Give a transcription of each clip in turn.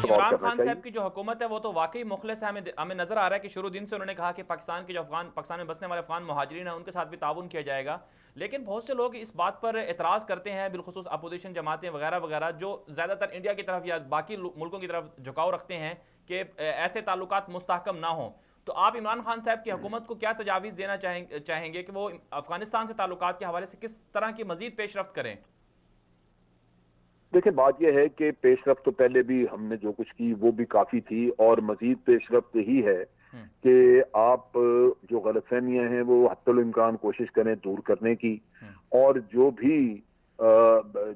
गौर इमरान करना खान साहब चाहिए। की जो हुकूमत है वो तो वाकई मुखलिस है। हमें हमें नजर आ रहा है कि शुरू दिन से उन्होंने कहा कि पाकिस्तान में बसने वाले अफगान मुहाजिरीन हैं उनके साथ भी ताउन किया जाएगा। लेकिन बहुत से लोग इस बात पर एतराज़ करते हैं, बिलखुसूस अपोजिशन जमातें वगैरह वगैरह, जो ज़्यादातर इंडिया की तरफ या बाकी मुल्कों की तरफ झुकाव रखते हैं कि ऐसे ताल्लुकात मुस्तहकम ना हों। तो आप इमरान खान साहब की हुकूमत को क्या तजावीज़ देना चाहेंगे कि वो अफगानिस्तान से ताल्लुकात के हवाले से किस तरह की मजीद पेशरफ्त करें? देखिए, बात यह है कि पेशरफ्त तो पहले भी हमने जो कुछ की वो भी काफी थी, और मजीद पेशरफ्त ही है हम्म। कि आप जो गलतफहमियां हैं वो हत्तुल इम्कान कोशिश करें दूर करने की। हम्म। और जो भी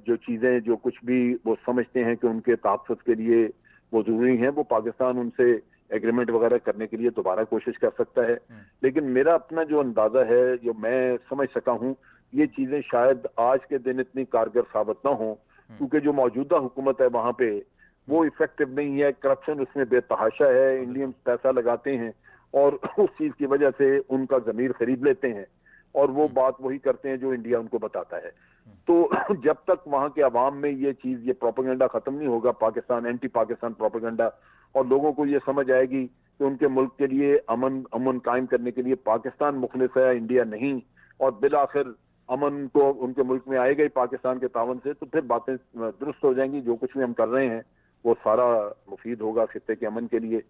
जो चीजें जो कुछ भी वो समझते हैं कि उनके तहफ़्फ़ुज़ के लिए वो जरूरी हैं, वो पाकिस्तान उनसे एग्रीमेंट वगैरह करने के लिए दोबारा कोशिश कर सकता है। हम्म। लेकिन मेरा अपना जो अंदाजा है, जो मैं समझ सका हूँ, ये चीजें शायद आज के दिन इतनी कारगर साबित ना हो, हम्म। क्योंकि जो मौजूदा हुकूमत है वहां पे हम्म। वो इफेक्टिव नहीं है, करप्शन उसमें बेतहाशा है, हाँ, इंडियंस बिल्कुल। पैसा लगाते हैं और उस चीज की वजह से उनका जमीर खरीद लेते हैं, और वो हम्म। बात वही करते हैं जो इंडिया उनको बताता है। हम्म। तो जब तक वहां के अवाम में ये चीज, ये प्रोपेगेंडा खत्म नहीं होगा, पाकिस्तान एंटी पाकिस्तान प्रोपेगेंडा, और लोगों को ये समझ आएगी कि उनके मुल्क के लिए अमन अमन कायम करने के लिए पाकिस्तान मुखलिस है, इंडिया नहीं, और बिल आखिर अमन तो उनके मुल्क में आएगा ही पाकिस्तान के तावन से, तो फिर बातें दुरुस्त हो जाएंगी। जो कुछ भी हम कर रहे हैं वो सारा मुफीद होगा खित्ते के अमन के लिए।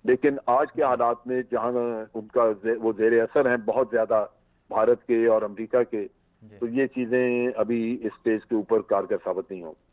लेकिन आज के जी। हालात में जहां उनका वो जेर असर हैं बहुत ज्यादा भारत के और अमेरिका के, जी। तो ये चीजें अभी इस स्टेज के ऊपर कारगर साबित नहीं होंगी।